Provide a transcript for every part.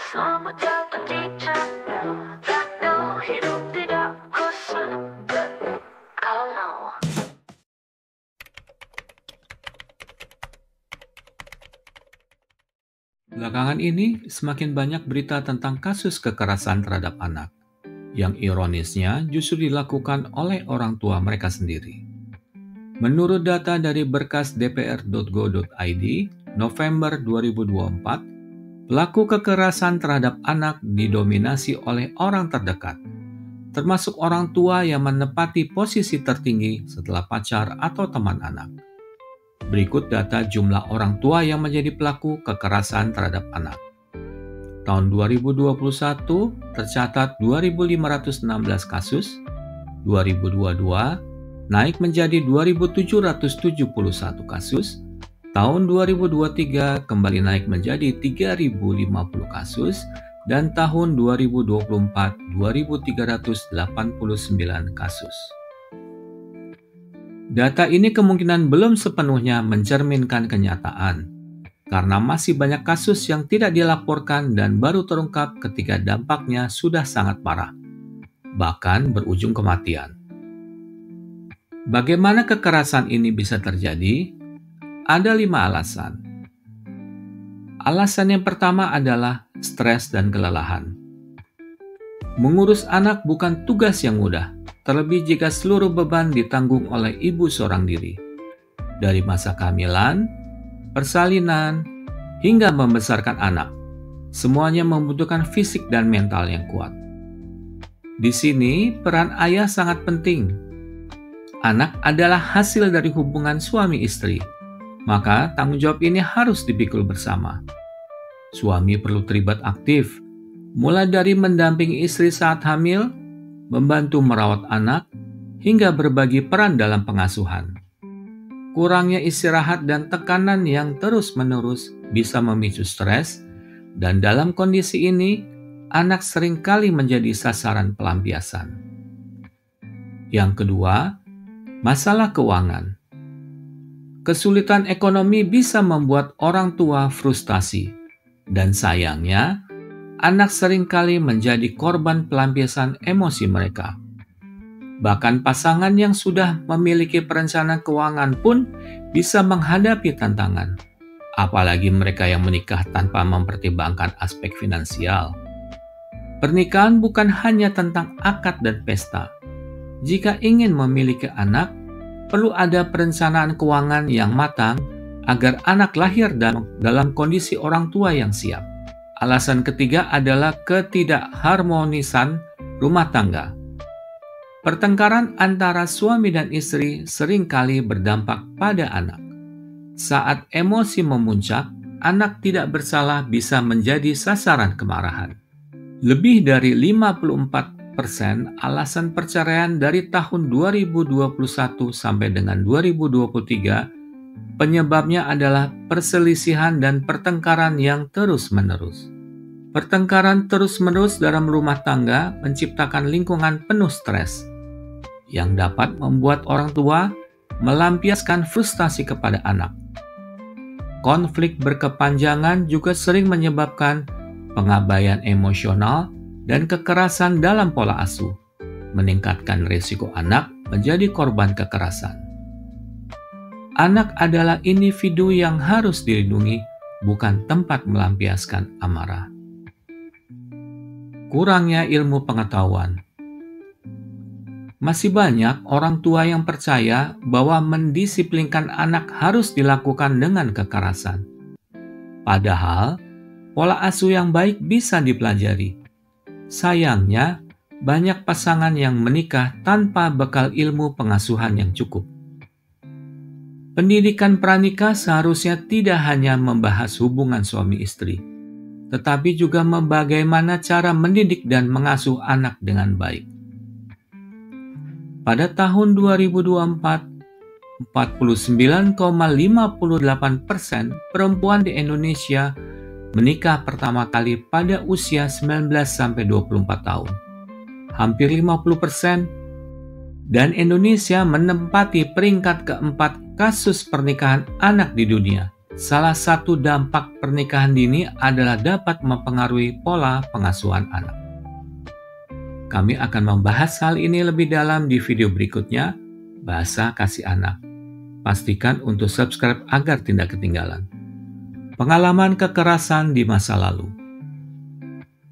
Selamat datang di channel Takdo hidup tidak kusangka. Kalau Belakangan ini, semakin banyak berita tentang kasus kekerasan terhadap anak, yang ironisnya justru dilakukan oleh orang tua mereka sendiri. Menurut data dari berkas dpr.go.id, November 2024, pelaku kekerasan terhadap anak didominasi oleh orang terdekat, termasuk orang tua yang menempati posisi tertinggi setelah pacar atau teman anak. Berikut data jumlah orang tua yang menjadi pelaku kekerasan terhadap anak. Tahun 2021 tercatat 2.516 kasus, 2022 naik menjadi 2.771 kasus, tahun 2023 kembali naik menjadi 3.050 kasus, dan tahun 2024 2.389 kasus. Data ini kemungkinan belum sepenuhnya mencerminkan kenyataan, karena masih banyak kasus yang tidak dilaporkan dan baru terungkap ketika dampaknya sudah sangat parah, bahkan berujung kematian. Bagaimana kekerasan ini bisa terjadi? Ada 5 alasan. Alasan yang pertama adalah stres dan kelelahan. Mengurus anak bukan tugas yang mudah, terlebih jika seluruh beban ditanggung oleh ibu seorang diri. Dari masa kehamilan, persalinan, hingga membesarkan anak, semuanya membutuhkan fisik dan mental yang kuat. Di sini, peran ayah sangat penting. Anak adalah hasil dari hubungan suami istri, maka tanggung jawab ini harus dipikul bersama. Suami perlu terlibat aktif, mulai dari mendampingi istri saat hamil, membantu merawat anak, hingga berbagi peran dalam pengasuhan. Kurangnya istirahat dan tekanan yang terus-menerus bisa memicu stres, dan dalam kondisi ini, anak seringkali menjadi sasaran pelampiasan. Yang kedua, masalah keuangan. Kesulitan ekonomi bisa membuat orang tua frustasi, dan sayangnya, anak seringkali menjadi korban pelampiasan emosi mereka. Bahkan pasangan yang sudah memiliki perencanaan keuangan pun bisa menghadapi tantangan, apalagi mereka yang menikah tanpa mempertimbangkan aspek finansial. Pernikahan bukan hanya tentang akad dan pesta. Jika ingin memiliki anak, perlu ada perencanaan keuangan yang matang agar anak lahir dalam kondisi orang tua yang siap. Alasan ketiga adalah ketidakharmonisan rumah tangga. Pertengkaran antara suami dan istri seringkali berdampak pada anak. Saat emosi memuncak, anak tidak bersalah bisa menjadi sasaran kemarahan. Lebih dari 54% alasan perceraian dari tahun 2021 sampai dengan 2023 penyebabnya adalah perselisihan dan pertengkaran yang terus-menerus. Pertengkaran terus-menerus dalam rumah tangga menciptakan lingkungan penuh stres, yang dapat membuat orang tua melampiaskan frustasi kepada anak. Konflik berkepanjangan juga sering menyebabkan pengabaian emosional dan kekerasan dalam pola asuh, meningkatkan risiko anak menjadi korban kekerasan. Anak adalah individu yang harus dilindungi, bukan tempat melampiaskan amarah. Kurangnya ilmu pengetahuan. Masih banyak orang tua yang percaya bahwa mendisiplinkan anak harus dilakukan dengan kekerasan. Padahal, pola asuh yang baik bisa dipelajari. Sayangnya, banyak pasangan yang menikah tanpa bekal ilmu pengasuhan yang cukup. Pendidikan pranikah seharusnya tidak hanya membahas hubungan suami istri, tetapi juga bagaimana cara mendidik dan mengasuh anak dengan baik. Pada tahun 2024, 49,58% perempuan di Indonesia menikah pertama kali pada usia 19-24 tahun. Hampir 50%, dan Indonesia menempati peringkat keempat kasus pernikahan anak di dunia Salah satu dampak pernikahan dini adalah dapat mempengaruhi pola pengasuhan anak. Kami akan membahas hal ini lebih dalam di video berikutnya, Bahasa Kasih Anak. Pastikan untuk subscribe agar tidak ketinggalan. Pengalaman kekerasan di masa lalu.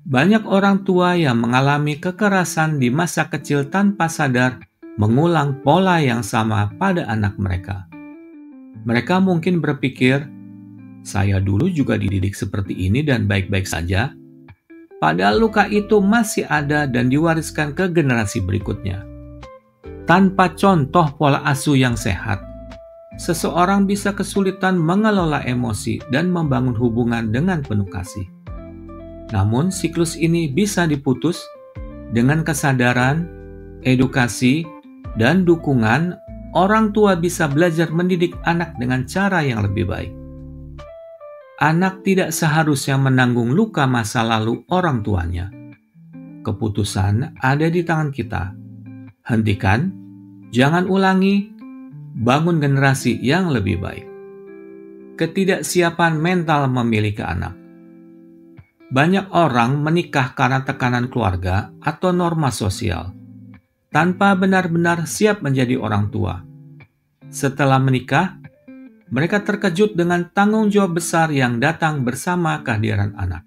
Banyak orang tua yang mengalami kekerasan di masa kecil tanpa sadar mengulang pola yang sama pada anak mereka. Mereka mungkin berpikir, saya dulu juga dididik seperti ini dan baik-baik saja. Padahal luka itu masih ada dan diwariskan ke generasi berikutnya. Tanpa contoh pola asuh yang sehat, seseorang bisa kesulitan mengelola emosi dan membangun hubungan dengan penuh kasih. Namun, siklus ini bisa diputus dengan kesadaran, edukasi, dan dukungan. Orang tua bisa belajar mendidik anak dengan cara yang lebih baik. Anak tidak seharusnya menanggung luka masa lalu orang tuanya. Keputusan ada di tangan kita. Hentikan, jangan ulangi, bangun generasi yang lebih baik. Ketidaksiapan mental memiliki anak. Banyak orang menikah karena tekanan keluarga atau norma sosial, tanpa benar-benar siap menjadi orang tua. Setelah menikah, mereka terkejut dengan tanggung jawab besar yang datang bersama kehadiran anak.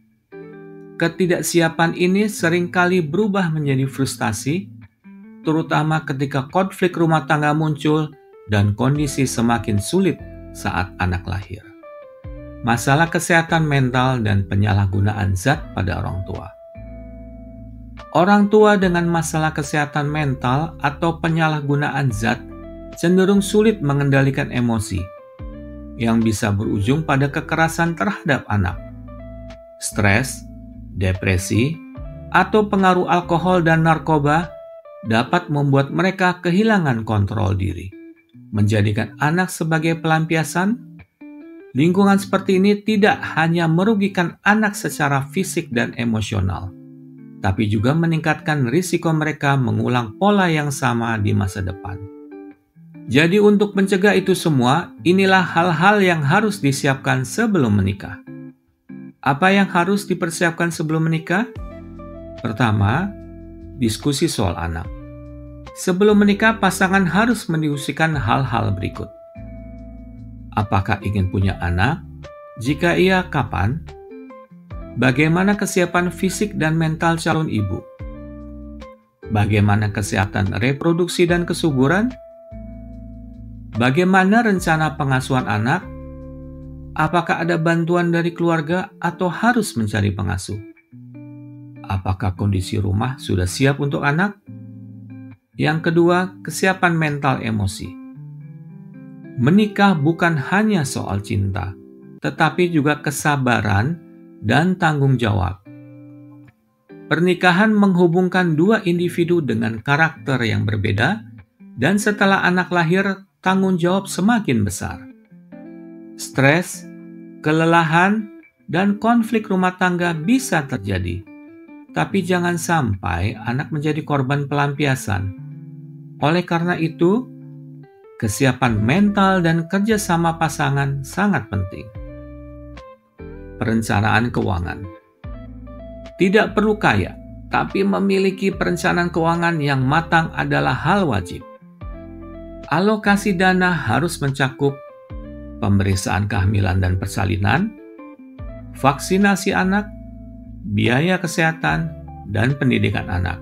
Ketidaksiapan ini seringkali berubah menjadi frustasi, terutama ketika konflik rumah tangga muncul dan kondisi semakin sulit saat anak lahir. Masalah kesehatan mental dan penyalahgunaan zat pada orang tua. Orang tua dengan masalah kesehatan mental atau penyalahgunaan zat cenderung sulit mengendalikan emosi, yang bisa berujung pada kekerasan terhadap anak. Stres, depresi, atau pengaruh alkohol dan narkoba dapat membuat mereka kehilangan kontrol diri. Menjadikan anak sebagai pelampiasan, lingkungan seperti ini tidak hanya merugikan anak secara fisik dan emosional, tapi juga meningkatkan risiko mereka mengulang pola yang sama di masa depan. Jadi untuk mencegah itu semua, inilah hal-hal yang harus disiapkan sebelum menikah. Apa yang harus dipersiapkan sebelum menikah? Pertama, diskusi soal anak. Sebelum menikah, pasangan harus mendiskusikan hal-hal berikut. Apakah ingin punya anak? Jika iya, kapan? Bagaimana kesiapan fisik dan mental calon ibu? Bagaimana kesehatan reproduksi dan kesuburan? Bagaimana rencana pengasuhan anak? Apakah ada bantuan dari keluarga atau harus mencari pengasuh? Apakah kondisi rumah sudah siap untuk anak? Yang kedua, kesiapan mental emosi. Menikah bukan hanya soal cinta, tetapi juga kesabaran dan tanggung jawab. Pernikahan menghubungkan dua individu dengan karakter yang berbeda, dan setelah anak lahir, tanggung jawab semakin besar. Stres, kelelahan, dan konflik rumah tangga bisa terjadi, tapi jangan sampai anak menjadi korban pelampiasan. Oleh karena itu, kesiapan mental dan kerjasama pasangan sangat penting. Perencanaan keuangan. Tidak perlu kaya, tapi memiliki perencanaan keuangan yang matang adalah hal wajib. Alokasi dana harus mencakup pemeriksaan kehamilan dan persalinan, vaksinasi anak, biaya kesehatan, dan pendidikan anak.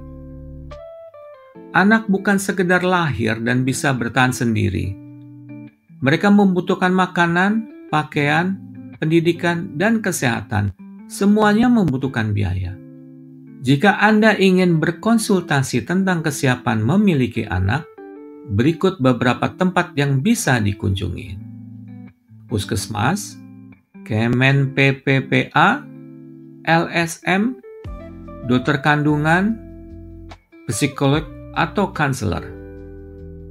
Anak bukan sekedar lahir dan bisa bertahan sendiri. Mereka membutuhkan makanan, pakaian, pendidikan, dan kesehatan. Semuanya membutuhkan biaya. Jika Anda ingin berkonsultasi tentang kesiapan memiliki anak, berikut beberapa tempat yang bisa dikunjungi. Puskesmas, Kemen PPPA, LSM, dokter kandungan, psikolog, atau konselor.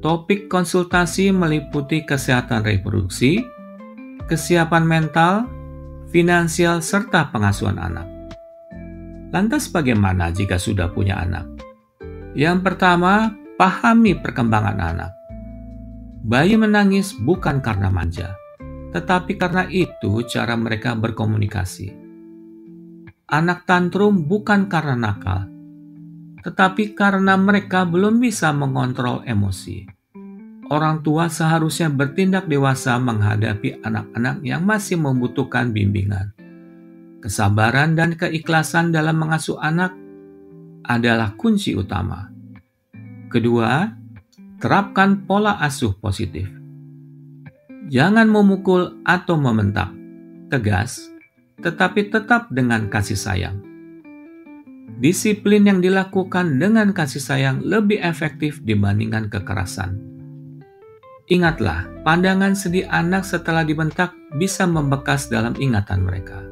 Topik konsultasi meliputi kesehatan reproduksi, kesiapan mental, finansial, serta pengasuhan anak. Lantas bagaimana jika sudah punya anak? Yang pertama, pahami perkembangan anak. Bayi menangis bukan karena manja, tetapi karena itu cara mereka berkomunikasi. Anak tantrum bukan karena nakal, tetapi karena mereka belum bisa mengontrol emosi. Orang tua seharusnya bertindak dewasa menghadapi anak-anak yang masih membutuhkan bimbingan. Kesabaran dan keikhlasan dalam mengasuh anak adalah kunci utama. Kedua, terapkan pola asuh positif. Jangan memukul atau membentak, tegas, tetapi tetap dengan kasih sayang. Disiplin yang dilakukan dengan kasih sayang lebih efektif dibandingkan kekerasan. Ingatlah, pandangan sedih anak setelah dibentak bisa membekas dalam ingatan mereka.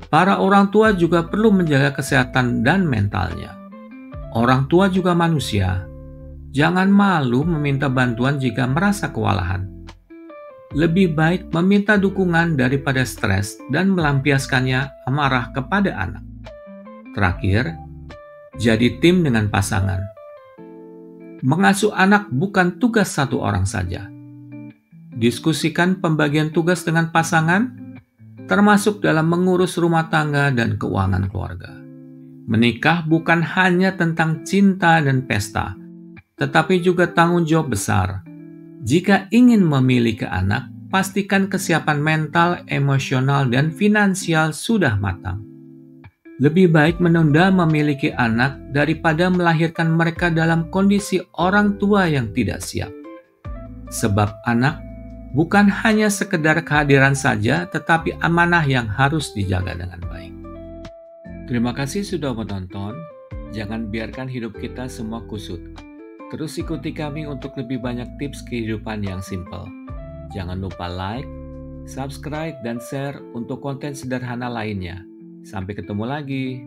Para orang tua juga perlu menjaga kesehatan dan mentalnya. Orang tua juga manusia. Jangan malu meminta bantuan jika merasa kewalahan. Lebih baik meminta dukungan daripada stres dan melampiaskannya amarah kepada anak. Terakhir, jadi tim dengan pasangan. Mengasuh anak bukan tugas satu orang saja. Diskusikan pembagian tugas dengan pasangan, termasuk dalam mengurus rumah tangga dan keuangan keluarga. Menikah bukan hanya tentang cinta dan pesta, tetapi juga tanggung jawab besar. Jika ingin memiliki anak, pastikan kesiapan mental, emosional, dan finansial sudah matang. Lebih baik menunda memiliki anak daripada melahirkan mereka dalam kondisi orang tua yang tidak siap. Sebab anak bukan hanya sekedar kehadiran saja, tetapi amanah yang harus dijaga dengan baik. Terima kasih sudah menonton. Jangan biarkan hidup kita semua kusut. Terus ikuti kami untuk lebih banyak tips kehidupan yang simple. Jangan lupa like, subscribe, dan share untuk konten sederhana lainnya. Sampai ketemu lagi.